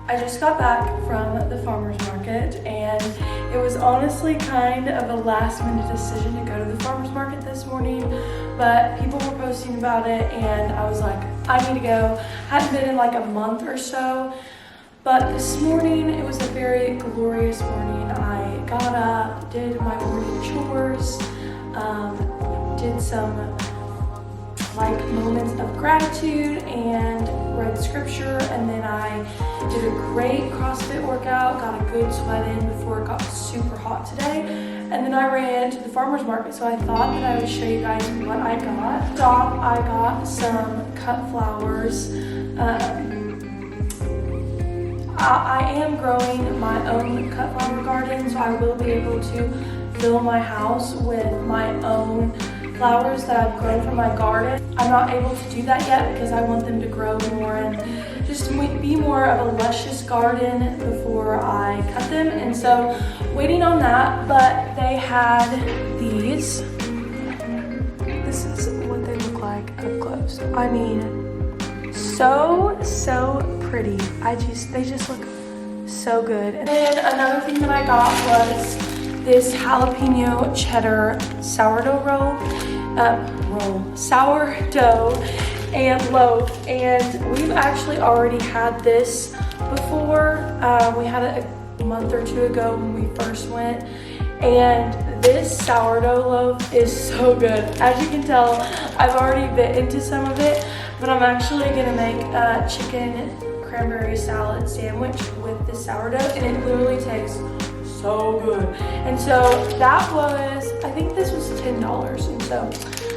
I just got back from the farmer's market, and it was honestly kind of a last minute decision to go to the farmer's market this morning, but people were posting about it and I was like, I need to go. Hadn't been in like a month or so, but this morning it was a very glorious morning. I got up, did my morning chores, did some like moments of gratitude and read scripture, and then I did a great CrossFit workout, got a good sweat in before it got super hot today, and then I ran to the farmer's market. So I thought that I would show you guys what I got. I got some cut flowers. I am growing my own cut flower garden, so I will be able to fill my house with my own flowers that I've grown from my garden. I'm not able to do that yet because I want them to grow more and just be more of a luscious garden before I cut them. And so waiting on that, but they had these. This is what they look like up close. I mean, so pretty. They just look so good. And then another thing that I got was this jalapeno cheddar sourdough sourdough and loaf, and we've actually already had this before. We had it a month or two ago when we first went, and this sourdough loaf is so good. As you can tell, I've already bit into some of it, but I'm actually gonna make a chicken cranberry salad sandwich with this sourdough, and it literally tastes so good. And so that was, I think this was $10, and so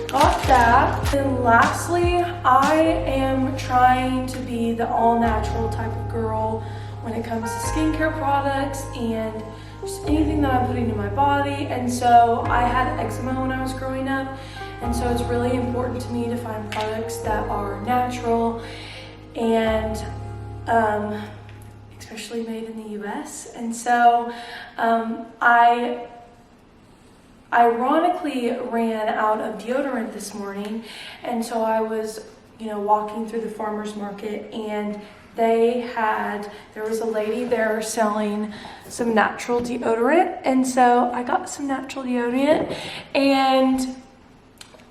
got that. Then lastly, I am trying to be the all-natural type of girl when it comes to skincare products and just anything that I'm putting in my body. And so I had eczema when I was growing up, and so it's really important to me to find products that are natural and especially made in the US. And so I ironically ran out of deodorant this morning, and so I was walking through the farmer's market, and there was a lady there selling some natural deodorant, and so I got some natural deodorant. And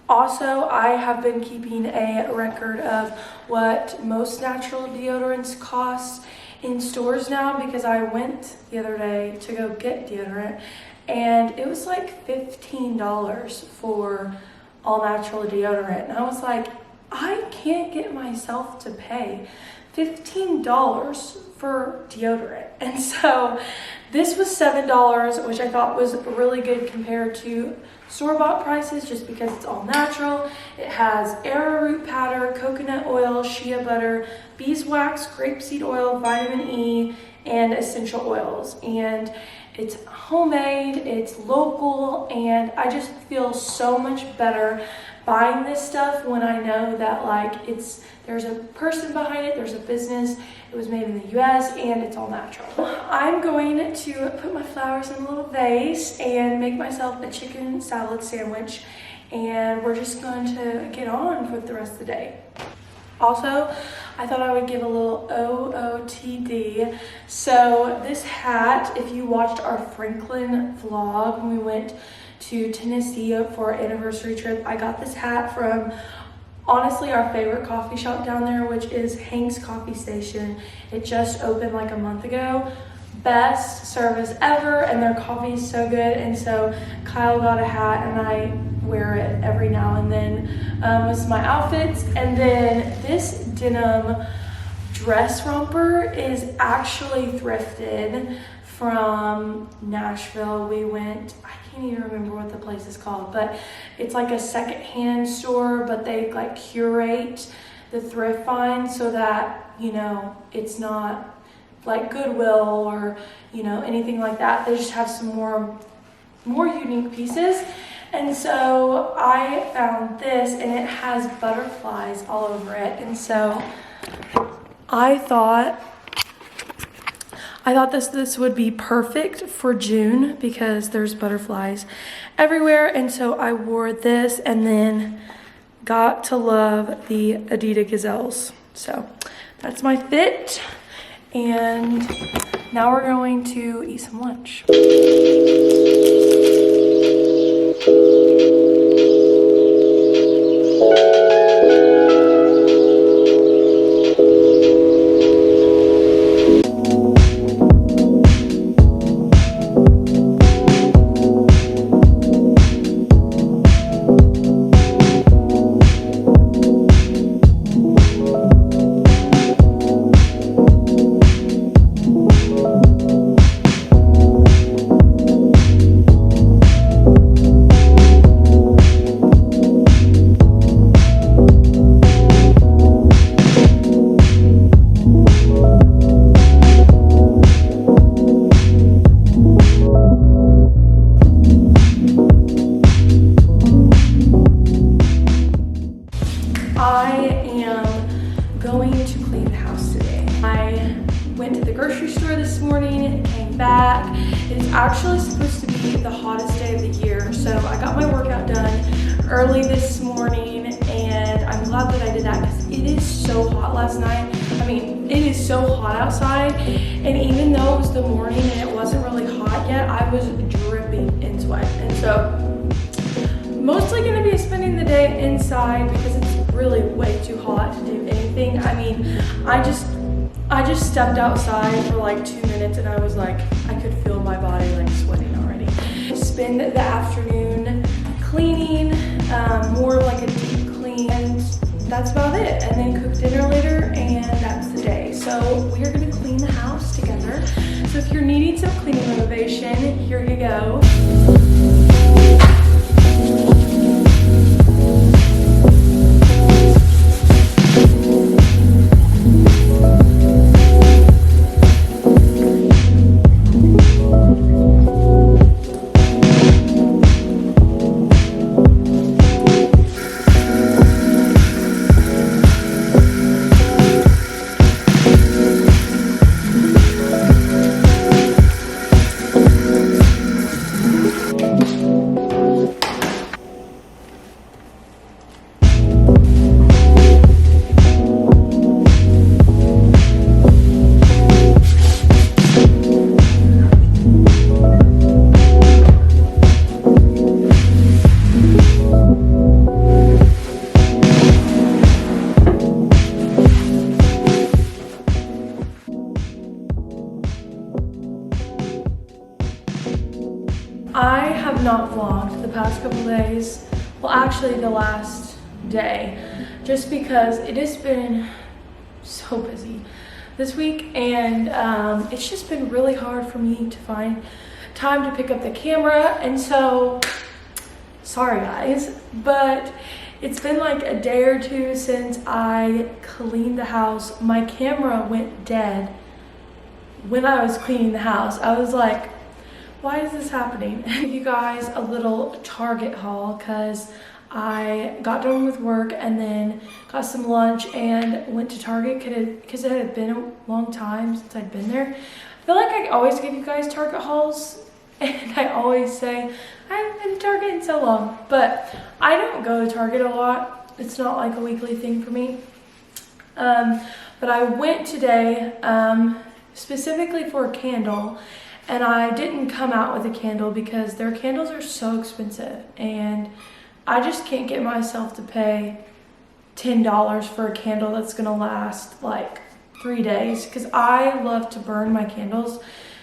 also, I have been keeping a record of what most natural deodorants cost in stores now, because I went the other day to go get deodorant, and it was like $15 for all natural deodorant. And I was like, I can't get myself to pay $15 for deodorant. And so this was $7, which I thought was really good compared to store-bought prices, just because it's all natural. It has arrowroot powder, coconut oil, shea butter, beeswax, grapeseed oil, vitamin E, and essential oils. And it's homemade, it's local, and I just feel so much better buying this stuff when I know that there's a person behind it, there's a business, it was made in the US, and it's all natural. I'm going to put my flowers in a little vase and make myself a chicken salad sandwich, and we're just going to get on with the rest of the day. Also, I thought I would give a little OOTD. So this hat, if you watched our Franklin vlog when we went to Tennessee for our anniversary trip, I got this hat from honestly our favorite coffee shop down there, which is Hank's Coffee Station. It just opened like a month ago. Best service ever, and their coffee is so good. And so Kyle got a hat, and I wear it every now and then with my outfits. And then this denim dress romper is actually thrifted from Nashville. We went, I can't even remember what the place is called, but it's like a secondhand store, but they like curate the thrift find so that it's not like Goodwill or anything like that. They just have some more unique pieces. And so I found this, and it has butterflies all over it, and so I thought I thought this would be perfect for June because there's butterflies everywhere. And so I wore this and then got to love the Adidas Gazelles. So that's my fit. And now we're going to eat some lunch. Actually supposed to be the hottest day of the year, so I got my workout done early this morning, and I'm glad that I did that because it is so hot last night. I mean, it is so hot outside, and even though it was the morning and it wasn't really hot yet, I was dripping in sweat. And so mostly going to be spending the day inside because it's really way too hot to do anything. I mean, I just stepped outside for like 2 minutes and I was like, I could feel my body like sweating already. Spend the afternoon cleaning, more like a deep clean, and that's about it. And then cook dinner later, and that's the day. So we are gonna clean the house together. So if you're needing some cleaning motivation, here you go. I have not vlogged the past couple days. Well, actually the last day, just because it has been so busy this week, and it's just been really hard for me to find time to pick up the camera. And so, sorry guys, but it's been like a day or two since I cleaned the house. My camera went dead when I was cleaning the house. I was like, why is this happening? Give you guys a little Target haul because I got done with work and then got some lunch and went to Target because it had been a long time since I'd been there. I feel like I always give you guys Target hauls, and I always say I haven't been to Target in so long, but I don't go to Target a lot. It's not like a weekly thing for me. But I went today specifically for a candle. And I didn't come out with a candle because their candles are so expensive, and I just can't get myself to pay $10 for a candle that's gonna last like 3 days, because I love to burn my candles,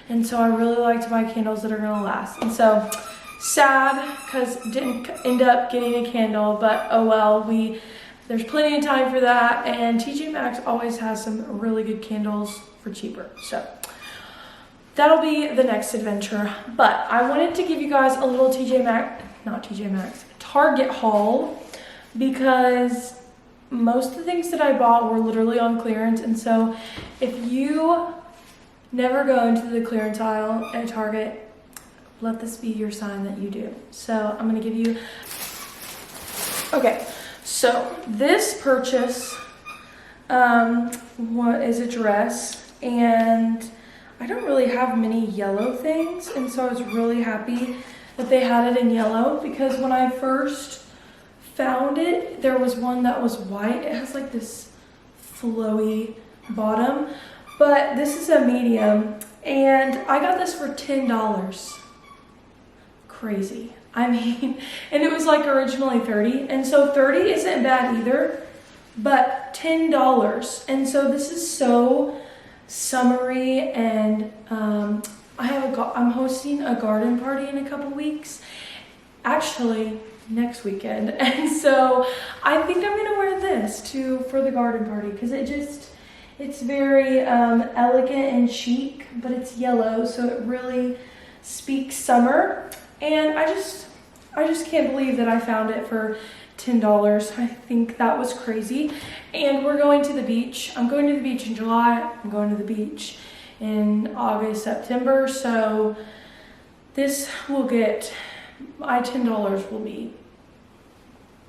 and so I really like to buy candles that are gonna last. And so sad because didn't end up getting a candle, but oh well, there's plenty of time for that, and TJ Maxx always has some really good candles for cheaper. So that'll be the next adventure. But I wanted to give you guys a little Target haul, because most of the things that I bought were literally on clearance. And so if you never go into the clearance aisle at Target, let this be your sign that you do. So I'm gonna give you, okay, so this purchase is a dress, and I don't really have many yellow things, and so I was really happy that they had it in yellow, because when I first found it, there was one that was white. It has like this flowy bottom, but this is a medium, and I got this for $10. Crazy. I mean, and it was like originally $30, and so $30 isn't bad either, but $10. And so this is so summery, and I'm hosting a garden party in a couple weeks, actually next weekend, and so I think I'm gonna wear this for the garden party, because it's very elegant and chic, but it's yellow, so it really speaks summer. And I just can't believe that I found it for $10. I think that was crazy. And we're going to the beach. I'm going to the beach in July. I'm going to the beach in August, September. So this will get, my $10 will be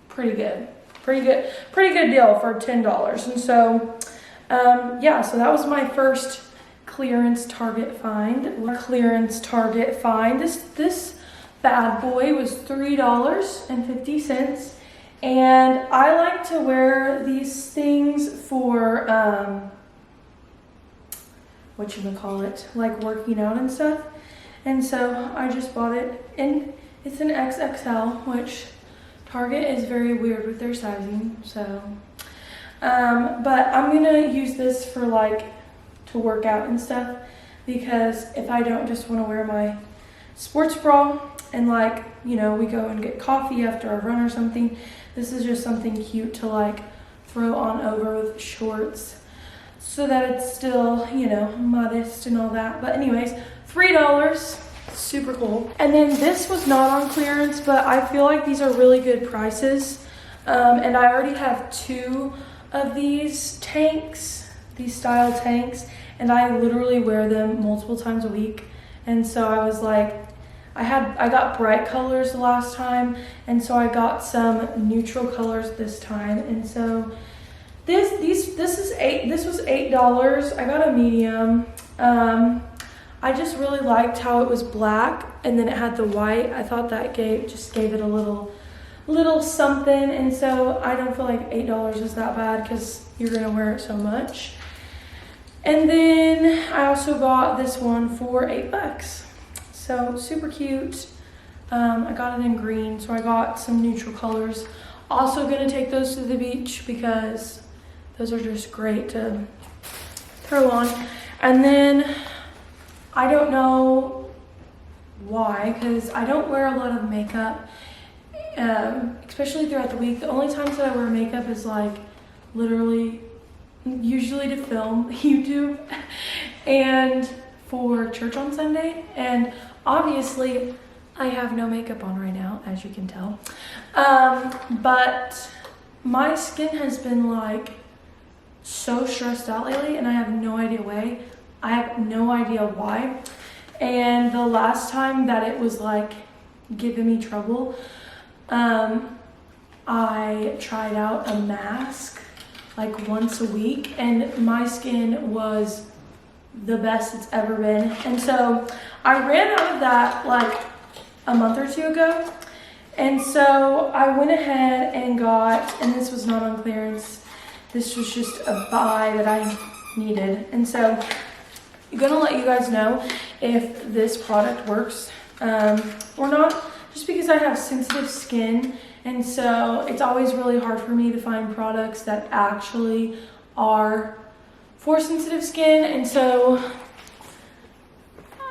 pretty good. Pretty good deal for $10. And so, yeah, so that was my first clearance Target find. This bad boy was $3.50. And I like to wear these things for, like working out and stuff. And so I just bought it, and it's an XXL, which Target is very weird with their sizing. So, but I'm gonna use this for like to work out and stuff, because if I don't just want to wear my sports bra and like, you know, we go and get coffee after a run or something, this is just something cute to like throw on over with shorts, so that it's still, you know, modest and all that. But anyways, $3, super cool. And then this was not on clearance, but I feel like these are really good prices. And I already have 2 of these tanks, these style tanks, and I literally wear them multiple times a week. And so I was like, I got bright colors the last time, and so I got some neutral colors this time. And so this was $8. I got a medium. I just really liked how it was black and then it had the white. I thought that just gave it a little something, and so I don't feel like $8 is that bad, because you're gonna wear it so much. And then I also got this one for $8. So super cute. I got it in green, so I got some neutral colors. Also gonna take those to the beach, because those are just great to throw on. And then I don't know why, because I don't wear a lot of makeup, especially throughout the week. The only times that I wear makeup is like literally usually to film YouTube and for church on Sunday. And obviously I have no makeup on right now, as you can tell. But my skin has been like so stressed out lately, and I have no idea why. And the last time that it was like giving me trouble, I tried out a mask like once a week, and my skin was the best it's ever been. And so I ran out of that like a month or 2 ago, and so I went ahead and got, and this was not on clearance, this was just a buy that I needed. And so I'm gonna let you guys know if this product works or not, just because I have sensitive skin, and so it's always really hard for me to find products that actually are for sensitive skin. And so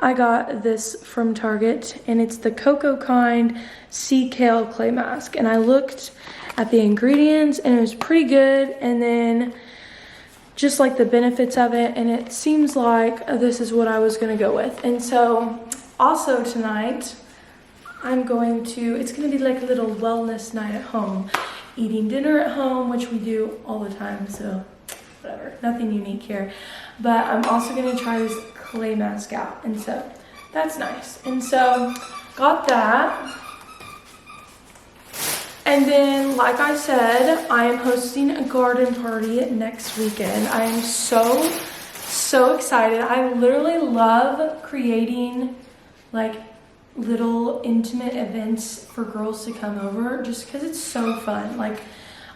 I got this from Target, and it's the Cocoa Kind Sea Kale Clay Mask, and I looked at the ingredients and it was pretty good, and then just like the benefits of it, and it seems like this is what I was gonna go with. And so also tonight it's gonna be like a little wellness night at home, eating dinner at home, which we do all the time, so whatever, nothing unique here. But I'm also gonna try this clay mask out, and so that's nice. And so got that. And then, like I said, I am hosting a garden party next weekend. I am so so excited. I literally love creating like little intimate events for girls to come over just because it's so fun. Like,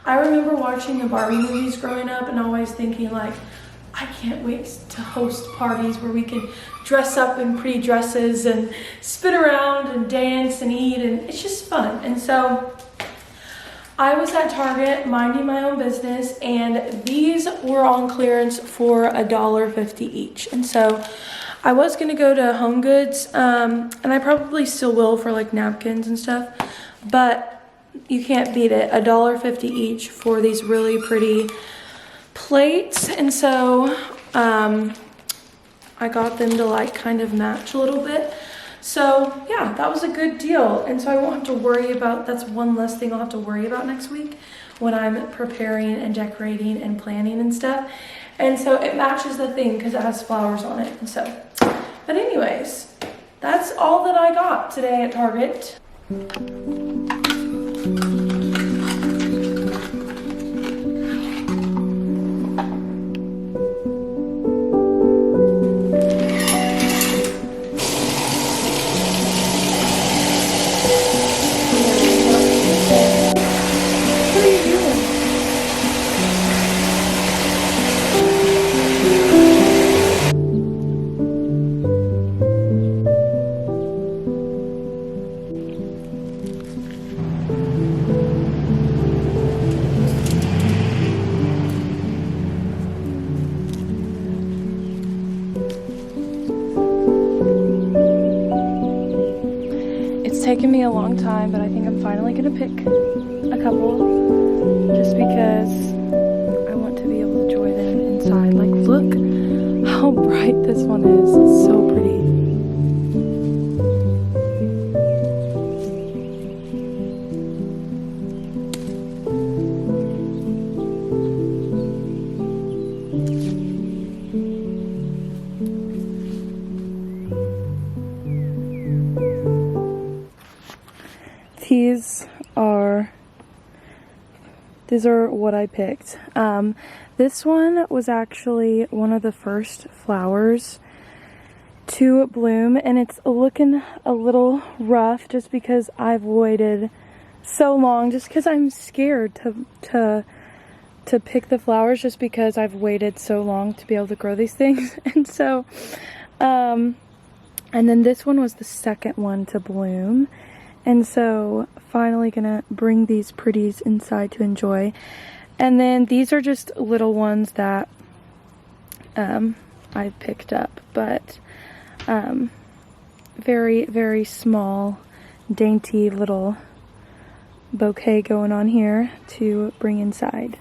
I remember watching the Barbie movies growing up and always thinking like, I can't wait to host parties where we can dress up in pretty dresses and spin around and dance and eat, and it's just fun. And so I was at Target minding my own business, and these were on clearance for $1.50 each. And so I was gonna go to Home Goods, and I probably still will for like napkins and stuff, but you can't beat it. $1.50 each for these really pretty plates. And so I got them to like kind of match a little bit. So yeah, that was a good deal. And so I won't have to worry about, that's one less thing I'll have to worry about next week when I'm preparing and decorating and planning and stuff. And so it matches the thing because it has flowers on it. And so, but anyways, that's all that I got today at Target. Taken me a long time, but I think I'm finally gonna pick a couple just because I want to be able to enjoy them inside. Like, look how bright this one is. It's so pretty. These are what I picked. This one was actually one of the first flowers to bloom, and it's looking a little rough just because I've waited so long, just because I'm scared to pick the flowers, just because I've waited so long to be able to grow these things. And so and then this one was the second one to bloom. And so finally gonna bring these pretties inside to enjoy. And then these are just little ones that I picked up, but very, very small, dainty little bouquet going on here to bring inside.